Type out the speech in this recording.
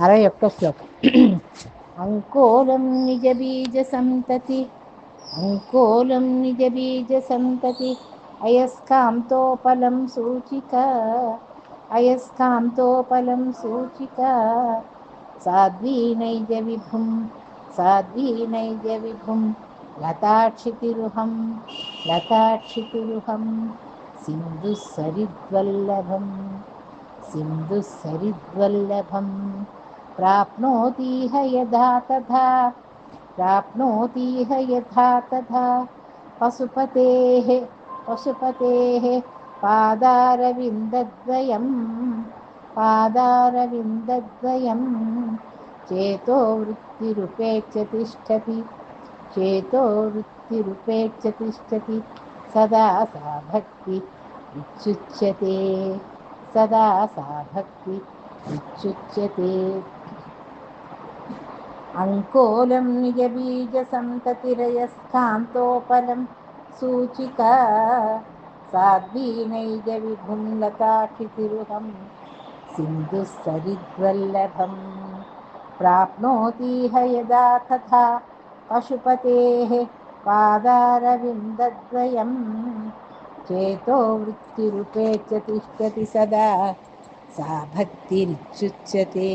61 శ్లోకం. అంకోలం నిజబీజసంతతి అంకోలం నిజబీజసంతతి అయస్కాంతోపలం సూచిక అయస్కాంతోపలం సూచిక సాధ్వీ నైజ విభుం లతాక్షితిరుహం లతాక్షితిరుహం సింధుసరిద్వల్లభం ప్రాప్నోతీహ యథా తథా ప్రాప్నోతీహ యథా తథా పశుపతేః పశుపతేః పాదారవిందద్వయం పాదారవిందద్వయం చేతో వృత్తిరుపేక్ష తిష్టతి చేతో వృత్తిరుపేక్ష తిష్టతి సదా సా భక్తి విచ్యుచ్యతే సదా సా భక్తి విచ్యుచ్యతే. అంకోలం నిజబీజసంతతిరయస్కాంతోపలం సూచికా సాధ్వీ నైజ విభుం లతాక్షితిరుహం సింధుసరిద్వల్లభం ప్రాప్నోతీహ యదా తథా పశుపతేః పాదారవిందద్వయం చేతో వృత్తిరుపేక్ష తిష్టతి సదా సా భక్తిరిచ్యుచ్యతే.